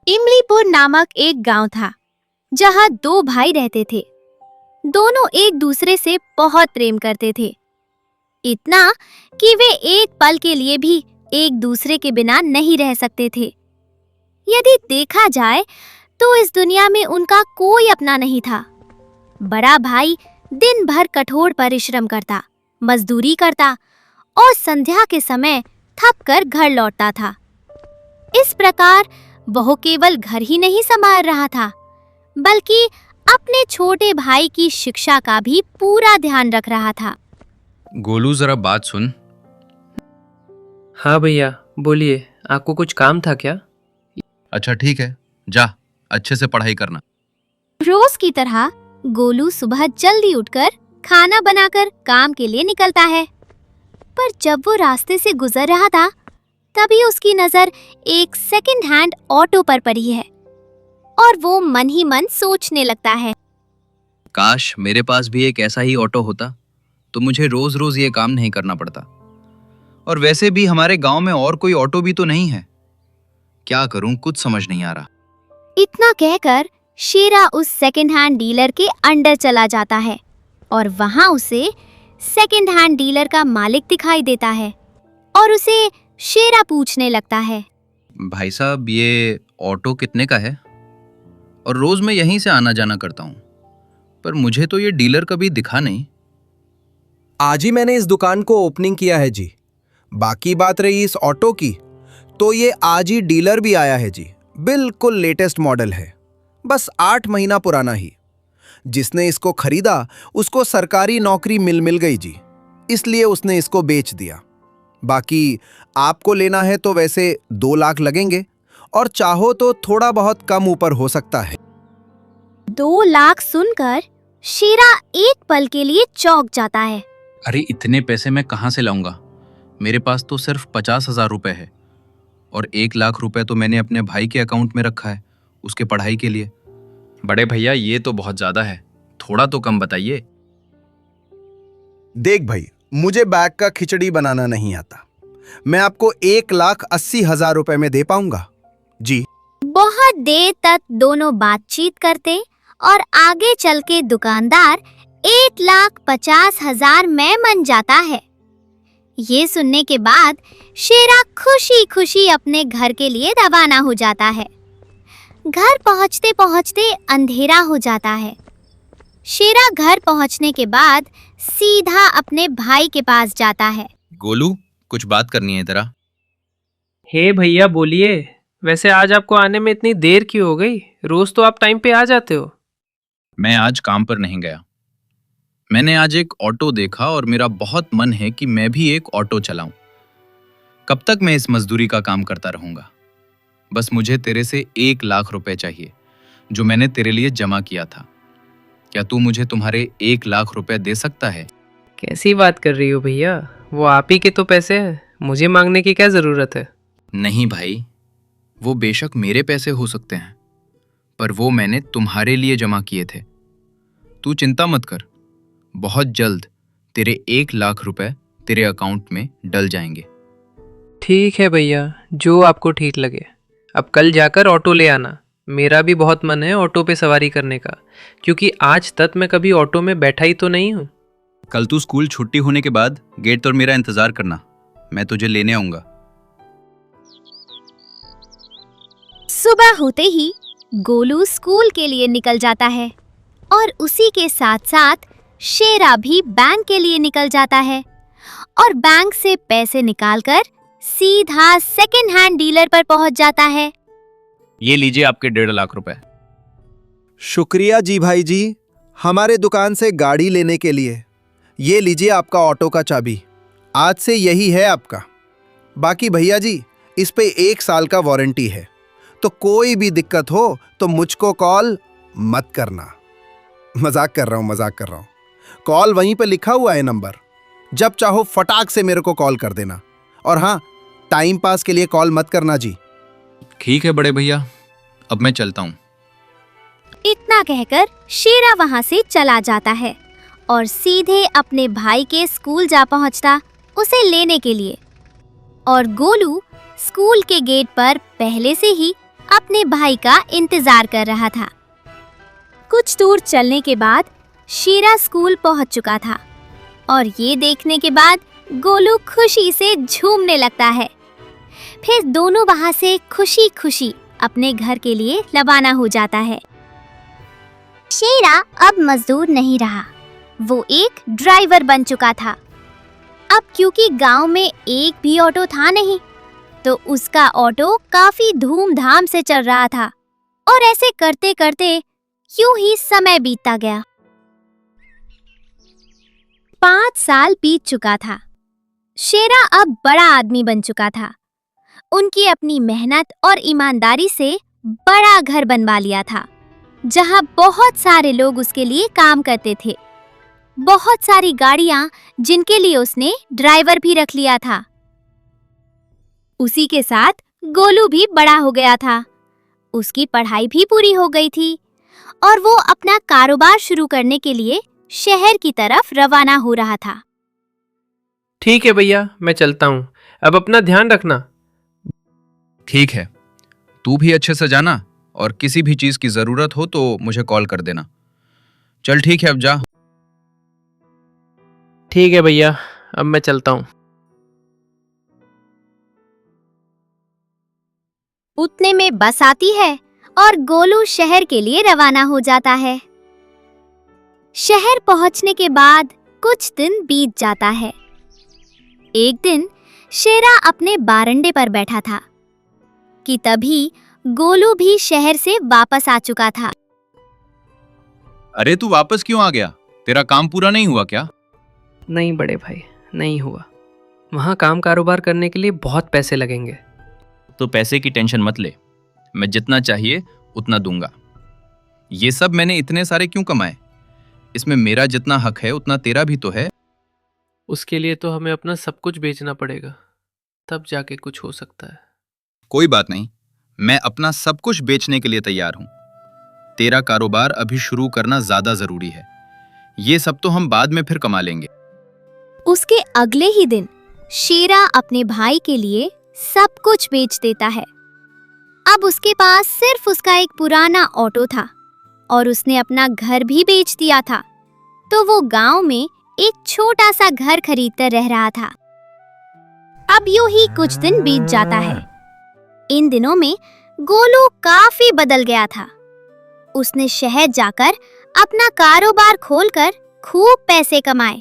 इमलीपुर नामक एक गांव था जहां दो भाई रहते थे। दोनों एक दूसरे से बहुत प्रेम करते थे, इतना कि वे एक पल के लिए भी एक दूसरे के बिना नहीं रह सकते थे। यदि देखा जाए तो इस दुनिया में उनका कोई अपना नहीं था। बड़ा भाई दिन भर कठोर परिश्रम करता, मजदूरी करता और संध्या के समय थक कर घर लौटता था। इस प्रकार वह केवल घर ही नहीं संभाल रहा था, बल्कि अपने छोटे भाई की शिक्षा का भी पूरा ध्यान रख रहा था। गोलू, जरा बात सुन। हाँ भैया, बोलिए, आपको कुछ काम था क्या? अच्छा ठीक है, जा अच्छे से पढ़ाई करना। रोज की तरह गोलू सुबह जल्दी उठकर खाना बनाकर काम के लिए निकलता है। पर जब वो रास्ते से गुजर रहा था, तभी उसकी नजर एक सेकंड हैंड ऑटो पर पड़ी है और वो मन ही मन सोचने लगता है, काश मेरे पास भी एक ऐसा ही ऑटो होता तो मुझे रोज रोज ये काम नहीं करना पड़ता। और वैसे भी हमारे गांव में और कोई ऑटो भी तो नहीं है। क्या करूं, कुछ समझ नहीं आ रहा। इतना कहकर शेरा उस सेकंड हैंड डीलर के अंडर चला जाता है और वहां उसे सेकंड हैंड डीलर का मालिक दिखाई देता है और उसे शेरा पूछने लगता है, भाई साहब, ये ऑटो कितने का है? और रोज मैं यहीं से आना जाना करता हूँ, पर मुझे तो ये डीलर कभी दिखा नहीं। आज ही मैंने इस दुकान को ओपनिंग किया है जी। बाकी बात रही इस ऑटो की, तो ये आज ही डीलर भी आया है जी। बिल्कुल लेटेस्ट मॉडल है, बस 8 महीना पुराना ही। जिसने इसको खरीदा उसको सरकारी नौकरी मिल गई जी, इसलिए उसने इसको बेच दिया। बाकी आपको लेना है तो वैसे 2 लाख लगेंगे, और चाहो तो थोड़ा बहुत कम ऊपर हो सकता है। 2 लाख सुनकर शेरा एक पल के लिए चौंक जाता है। अरे इतने पैसे मैं कहाँ से लाऊंगा? मेरे पास तो सिर्फ 50,000 रुपए है, और 1 लाख रुपए तो मैंने अपने भाई के अकाउंट में रखा है उसके पढ़ाई के लिए। बड़े भैया, ये तो बहुत ज्यादा है, थोड़ा तो कम बताइए। देख भाई, मुझे बैग का खिचड़ी बनाना नहीं आता। मैं आपको 1,80,000 रुपए में दे पाऊंगा जी। बहुत देर तक दोनों बातचीत करते और आगे चल के दुकानदार 1,50,000 में मन जाता है। ये सुनने के बाद शेरा खुशी खुशी अपने घर के लिए रवाना हो जाता है। घर पहुंचते पहुंचते अंधेरा हो जाता है। शेरा घर पहुंचने के बाद सीधा अपने भाई के पास जाता है। गोलू, कुछ बात करनी है तेरा। हे भैया, बोलिए। वैसे आज आपको आने में इतनी देर क्यों हो गई? रोज तो आप टाइम पे आ जाते हो। मैं आज काम पर नहीं गया। मैंने आज एक ऑटो देखा और मेरा बहुत मन है कि मैं भी एक ऑटो चलाऊं। कब तक मैं इस मजदूरी का काम करता रहूंगा? बस मुझे तेरे से 1 लाख रुपए चाहिए, जो मैंने तेरे लिए जमा किया था। क्या तू मुझे तुम्हारे 1 लाख रुपए दे सकता है? कैसी बात कर रही हो भैया? वो आप ही के तो पैसे हैं, मुझे मांगने की क्या जरूरत है? नहीं भाई, वो बेशक मेरे पैसे हो सकते हैं, पर वो मैंने तुम्हारे लिए जमा किए थे। तू चिंता मत कर, बहुत जल्द तेरे 1 लाख रुपए तेरे अकाउंट में डल जाएंगे। ठीक है भैया, जो आपको ठीक लगे। अब कल जाकर ऑटो ले आना। मेरा भी बहुत मन है ऑटो पे सवारी करने का, क्योंकि आज तक मैं कभी ऑटो में बैठा ही तो नहीं हूँ। कल तू स्कूल छुट्टी होने के बाद गेट पर मेरा इंतजार करना, मैं तुझे लेने आऊंगा। सुबह होते ही गोलू स्कूल के लिए निकल जाता है और उसी के साथ साथ शेरा भी बैंक के लिए निकल जाता है और बैंक से पैसे निकालकर सीधा सेकंड हैंड डीलर पर पहुंच जाता है। ये लीजिए आपके 1.5 लाख रुपए। शुक्रिया जी भाई जी, हमारे दुकान से गाड़ी लेने के लिए। ये लीजिए आपका ऑटो का चाबी, आज से यही है आपका। बाकी भैया जी, इस पे 1 साल का वारंटी है, तो कोई भी दिक्कत हो तो मुझको कॉल मत करना। मजाक कर रहा हूँ। कॉल वहीं पे लिखा हुआ है नंबर, जब चाहो फटाक से मेरे को कॉल कर देना। और हाँ, टाइम पास के लिए कॉल मत करना जी। ठीक है बड़े भैया, अब मैं चलता हूँ। इतना कहकर शेरा वहां से चला जाता है और सीधे अपने भाई के स्कूल जा पहुंचता उसे लेने के लिए। और गोलू स्कूल के गेट पर पहले से ही अपने भाई का इंतजार कर रहा था। कुछ दूर चलने के बाद शीरा स्कूल पहुंच चुका था और ये देखने के बाद गोलू खुशी से झूमने लगता है। फिर दोनों वहां से खुशी खुशी अपने घर के लिए रवाना हो जाता है। शेरा अब मजदूर नहीं रहा, वो एक ड्राइवर बन चुका था। अब क्योंकि गांव में एक भी ऑटो था नहीं, तो उसका ऑटो काफी धूमधाम से चल रहा था और ऐसे करते करते यूं ही समय बीतता गया। 5 साल बीत चुका था। शेरा अब बड़ा आदमी बन चुका था। उनकी अपनी मेहनत और ईमानदारी से बड़ा घर बनवा लिया था, जहां बहुत सारे लोग उसके लिए काम करते थे। बहुत सारी गाड़ियां जिनके लिए उसने ड्राइवर भी रख लिया था। उसी के साथ गोलू भी बड़ा हो गया था। उसकी पढ़ाई भी पूरी हो गई थी और वो अपना कारोबार शुरू करने के लिए शहर की तरफ रवाना हो रहा था। ठीक है भैया, मैं चलता हूँ। अब अपना ध्यान रखना। ठीक है, तू भी अच्छे से जाना और किसी भी चीज की जरूरत हो तो मुझे कॉल कर देना। चल ठीक है, अब जा। ठीक है भैया, अब मैं चलता हूँ। उतने में बस आती है और गोलू शहर के लिए रवाना हो जाता है। शहर पहुंचने के बाद कुछ दिन बीत जाता है। एक दिन शेरा अपने बारंडे पर बैठा था कि तभी गोलू भी शहर से वापस आ चुका था। अरे तू वापस क्यों आ गया? तेरा काम पूरा नहीं हुआ क्या? नहीं बड़े भाई, नहीं हुआ। वहाँ काम कारोबार करने के लिए बहुत पैसे लगेंगे। तो पैसे की टेंशन मत ले, मैं जितना चाहिए उतना दूंगा। ये सब मैंने इतने सारे क्यों कमाए? इसमें मेरा जितना हक है उतना तेरा भी तो है। उसके लिए तो हमें अपना सब कुछ बेचना पड़ेगा, तब जाके कुछ हो सकता है। कोई बात नहीं, मैं अपना सब कुछ बेचने के लिए तैयार हूं। तेरा कारोबार अभी शुरू करना ज्यादा जरूरी है। ये सब तो हम बाद में फिर कमा लेंगे। उसके अगले ही दिन शेरा अपने भाई के लिए सब कुछ बेच देता है। अब उसके पास सिर्फ उसका एक पुराना ऑटो था और उसने अपना घर भी बेच दिया था, तो वो गांव में एक छोटा सा घर खरीदकर रह रहा था। अब यूं ही कुछ दिन बीत जाता है। इन दिनों में गोलू काफी बदल गया था। उसने शहर जाकर अपना कारोबार खोलकर खूब पैसे कमाए,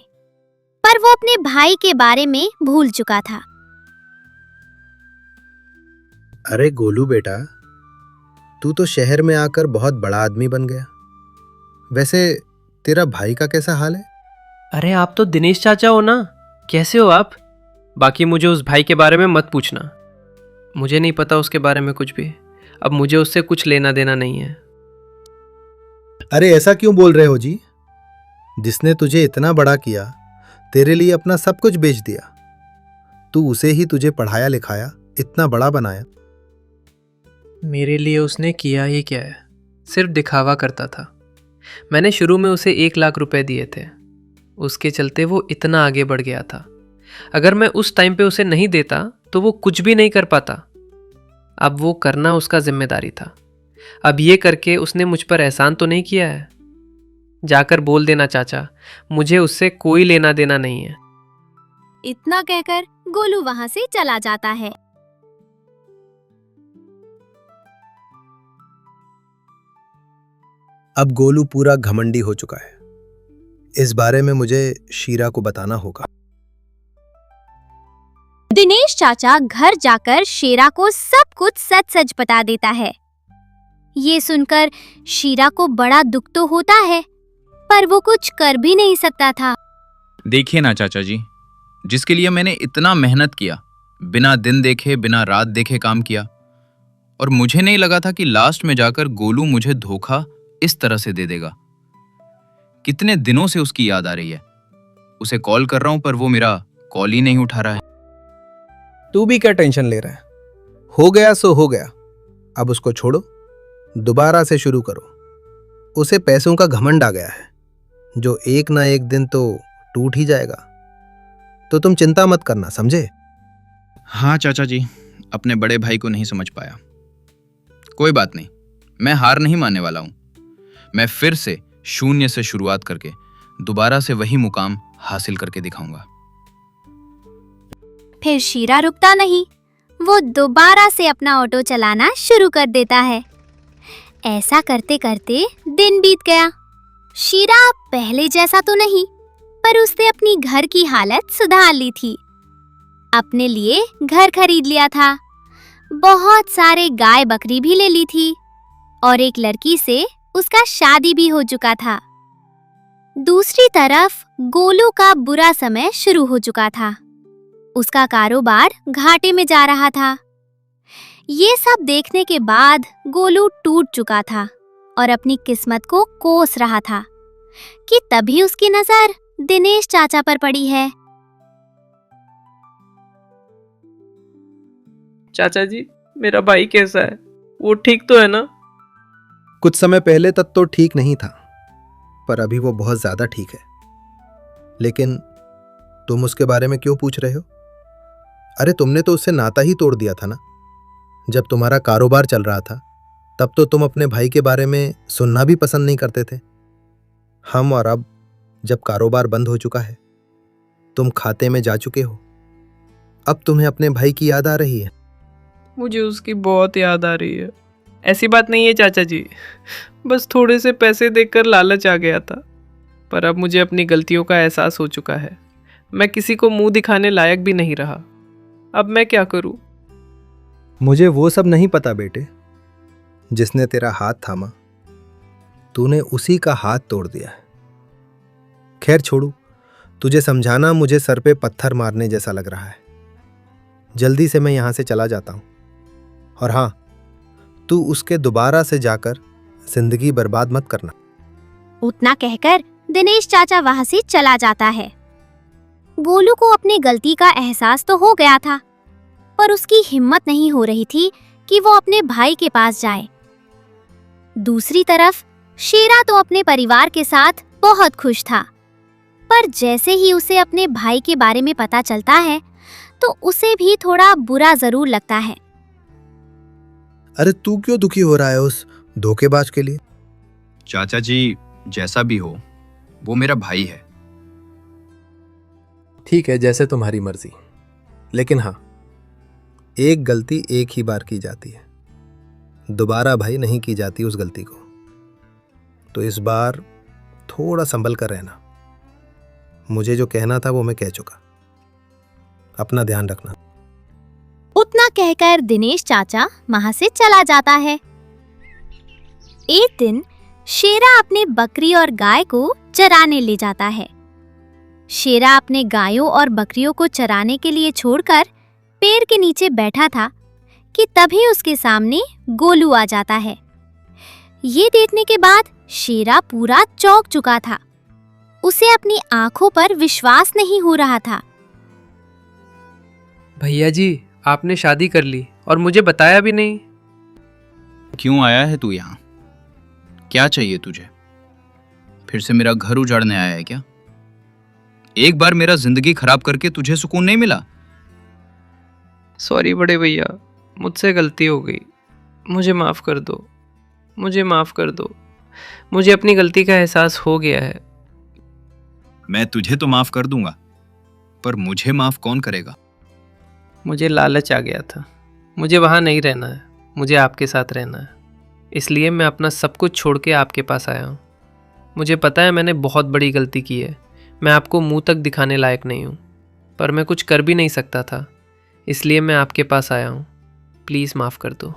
पर वो अपने भाई के बारे में भूल चुका था। अरे गोलू बेटा, तू तो शहर में आकर बहुत बड़ा आदमी बन गया। वैसे तेरा भाई का कैसा हाल है? अरे आप तो दिनेश चाचा हो ना, कैसे हो आप? बाकी मुझे उस भाई के बारे में मत पूछना, मुझे नहीं पता उसके बारे में कुछ भी। अब मुझे उससे कुछ लेना देना नहीं है। अरे ऐसा क्यों बोल रहे हो जी? जिसने तुझे इतना बड़ा किया, तेरे लिए अपना सब कुछ बेच दिया, तू उसे ही तुझे पढ़ाया लिखाया, इतना बड़ा बनाया। मेरे लिए उसने किया ही क्या है, सिर्फ दिखावा करता था। मैंने शुरू में उसे 1 लाख रुपए दिए थे, उसके चलते वो इतना आगे बढ़ गया था। अगर मैं उस टाइम पे उसे नहीं देता तो वो कुछ भी नहीं कर पाता। अब वो करना उसका जिम्मेदारी था। अब ये करके उसने मुझ पर एहसान तो नहीं किया है। जाकर बोल देना चाचा, मुझे उससे कोई लेना देना नहीं है। इतना कहकर गोलू वहां से चला जाता है। अब गोलू पूरा घमंडी हो चुका है। इस बारे में मुझे शीरा को बताना होगा। दिनेश चाचा घर जाकर शेरा को सब कुछ सच सच बता देता है। ये सुनकर शीरा को बड़ा दुख तो होता है, पर वो कुछ कर भी नहीं सकता था। देखिए ना चाचा जी, जिसके लिए मैंने इतना मेहनत किया, बिना दिन देखे बिना रात देखे काम किया, और मुझे नहीं लगा था कि लास्ट में जाकर गोलू मुझे धोखा इस तरह से दे देगा। कितने दिनों से उसकी याद आ रही है। उसे कॉल कर रहा हूं पर वो मेरा कॉल ही नहीं उठा रहा है। तू भी क्या टेंशन ले रहा है? हो गया सो हो गया, अब उसको छोड़ो, दोबारा से शुरू करो। उसे पैसों का घमंड आ गया है, जो एक ना एक दिन तो टूट ही जाएगा। तो तुम चिंता मत करना, समझे? हाँ चाचा जी, अपने बड़े भाई को नहीं समझ पाया। कोई बात नहीं, मैं हार नहीं मानने वाला हूं। मैं फिर से शून्य से शुरुआत करके दोबारा से वही मुकाम हासिल करके दिखाऊंगा। फिर शीरा रुकता नहीं, वो दोबारा से अपना ऑटो चलाना शुरू कर देता है। ऐसा करते करते दिन बीत गया। शीरा पहले जैसा तो नहीं, पर उसने अपनी घर की हालत सुधार ली थी। अपने लिए घर खरीद लिया था, बहुत सारे गाय बकरी भी ले ली थी और एक लड़की से उसका शादी भी हो चुका था। दूसरी तरफ गोलू का बुरा समय शुरू हो चुका था। उसका कारोबार घाटे में जा रहा था। ये सब देखने के बाद गोलू टूट चुका था और अपनी किस्मत को कोस रहा था कि तभी उसकी नजर दिनेश चाचा पर पड़ी है। चाचा जी, मेरा भाई कैसा है? वो ठीक तो है ना? कुछ समय पहले तक तो ठीक नहीं था, पर अभी वो बहुत ज्यादा ठीक है। लेकिन तुम उसके बारे में क्यों पूछ रहे हो? अरे तुमने तो उससे नाता ही तोड़ दिया था ना। जब तुम्हारा कारोबार चल रहा था तब तो तुम अपने भाई के बारे में सुनना भी पसंद नहीं करते थे। हम और अब जब कारोबार बंद हो चुका है, तुम खाते में जा चुके हो, अब तुम्हें अपने भाई की याद आ रही है। मुझे उसकी बहुत याद आ रही है। ऐसी बात नहीं है चाचा जी, बस थोड़े से पैसे देखकर लालच आ गया था। पर अब मुझे अपनी गलतियों का एहसास हो चुका है। मैं किसी को मुंह दिखाने लायक भी नहीं रहा। अब मैं क्या करूं? मुझे वो सब नहीं पता बेटे। जिसने तेरा हाथ थामा, तूने उसी का हाथ तोड़ दिया है। खैर छोड़ू, तुझे समझाना मुझे सर पे पत्थर मारने जैसा लग रहा है। जल्दी से मैं यहां से चला जाता हूं। और हां, तू उसके दोबारा से जाकर जिंदगी बर्बाद मत करना। उतना कहकर दिनेश चाचा वहां से चला जाता है। गोलू को अपनी गलती का एहसास तो हो गया था, पर उसकी हिम्मत नहीं हो रही थी कि वो अपने भाई के पास जाए। दूसरी तरफ शेरा तो अपने परिवार के साथ बहुत खुश था, पर जैसे ही उसे अपने भाई के बारे में पता चलता है तो उसे भी थोड़ा बुरा जरूर लगता है। अरे तू क्यों दुखी हो रहा है उस धोखेबाज के लिए? चाचा जी, जैसा भी हो, वो मेरा भाई है। ठीक है, जैसे तुम्हारी मर्जी। लेकिन हाँ, एक गलती एक ही बार की जाती है, दोबारा भाई नहीं की जाती उस गलती को। तो इस बार थोड़ा संभल कर रहना। मुझे जो कहना था वो मैं कह चुका। अपना ध्यान रखना। उतना कहकर दिनेश चाचा वहां से चला जाता है। एक दिन शेरा अपने बकरी और गाय को चराने ले जाता है। शेरा अपने गायों और बकरियों को चराने के लिए छोड़कर पेड़ के नीचे बैठा था कि तभी उसके सामने गोलू आ जाता है। ये देखने के बाद शेरा पूरा चौंक चुका था। उसे अपनी आंखों पर विश्वास नहीं हो रहा था। भैया जी, आपने शादी कर ली और मुझे बताया भी नहीं। क्यों आया है तू यहाँ? क्या चाहिए तुझे? फिर से मेरा घर उजाड़ने आया है क्या? एक बार मेरा जिंदगी खराब करके तुझे सुकून नहीं मिला? सॉरी बड़े भैया, मुझसे गलती हो गई। मुझे माफ़ कर दो, मुझे माफ़ कर दो। मुझे अपनी गलती का एहसास हो गया है। मैं तुझे तो माफ कर दूंगा, पर मुझे माफ कौन करेगा? मुझे लालच आ गया था। मुझे वहाँ नहीं रहना है, मुझे आपके साथ रहना है। इसलिए मैं अपना सब कुछ छोड़ के आपके पास आया हूँ। मुझे पता है मैंने बहुत बड़ी गलती की है। मैं आपको मुंह तक दिखाने लायक नहीं हूँ, पर मैं कुछ कर भी नहीं सकता था। इसलिए मैं आपके पास आया हूँ। प्लीज़ माफ़ कर दो।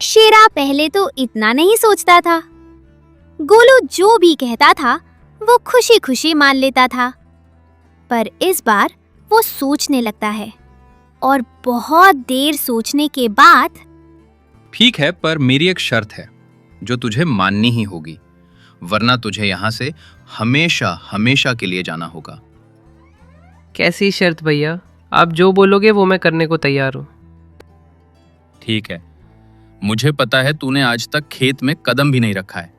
शेरा पहले तो इतना नहीं सोचता था। गोलू जो भी कहता था वो खुशी खुशी मान लेता था, पर इस बार वो सोचने लगता है और बहुत देर सोचने के बाद ठीक है, पर मेरी एक शर्त है जो तुझे माननी ही होगी, वरना तुझे यहाँ से हमेशा हमेशा के लिए जाना होगा। कैसी शर्त भैया? आप जो बोलोगे वो मैं करने को तैयार हूँ। ठीक है, मुझे पता है तूने आज तक खेत में कदम भी नहीं रखा है,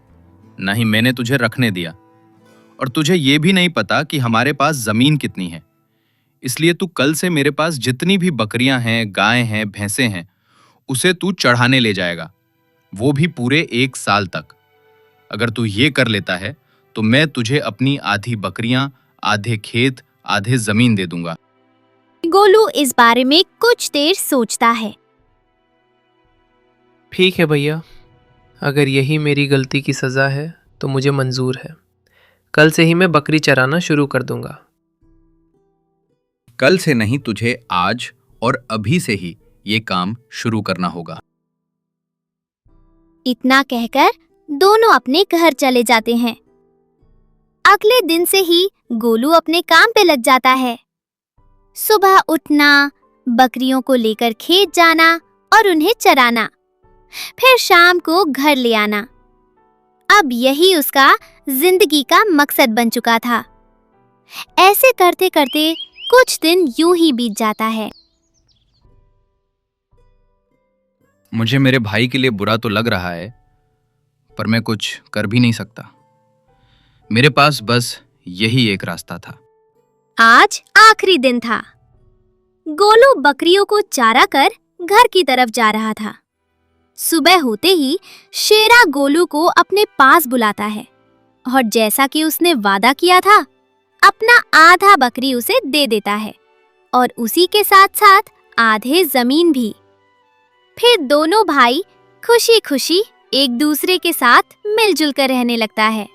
ना ही मैंने तुझे रखने दिया, और तुझे ये भी नहीं पता कि हमारे पास जमीन कितनी है। इसलिए तू कल से मेरे पास जितनी भी बकरियां हैं, गाय हैं, भैंसे हैं, उसे तू चढ़ाने ले जाएगा वो भी पूरे 1 साल तक। अगर तू ये कर लेता है तो मैं तुझे अपनी आधी बकरियां, आधे खेत, आधे जमीन दे दूंगा। गोलू इस बारे में कुछ देर सोचता है। ठीक है भैया, अगर यही मेरी गलती की सज़ा है तो मुझे मंजूर है। कल से ही मैं बकरी चराना शुरू कर दूंगा। कल से नहीं, तुझे आज और अभी से ही ये काम शुरू करना होगा। इतना कहकर दोनों अपने घर चले जाते हैं। अगले दिन से ही गोलू अपने काम पे लग जाता है। सुबह उठना, बकरियों को लेकर खेत जाना और उन्हें चराना, फिर शाम को घर ले आना। अब यही उसका जिंदगी का मकसद बन चुका था। ऐसे करते करते कुछ दिन यूं ही बीत जाता है। मुझे मेरे भाई के लिए बुरा तो लग रहा है, पर मैं कुछ कर भी नहीं सकता। मेरे पास बस यही एक रास्ता था। आज आखिरी दिन था। गोलू बकरियों को चारा कर घर की तरफ जा रहा था। सुबह होते ही शेरा गोलू को अपने पास बुलाता है और जैसा कि उसने वादा किया था, अपना आधा बकरी उसे दे देता है और उसी के साथ साथ आधे जमीन भी। फिर दोनों भाई खुशी खुशी एक दूसरे के साथ मिलजुल कर रहने लगता है।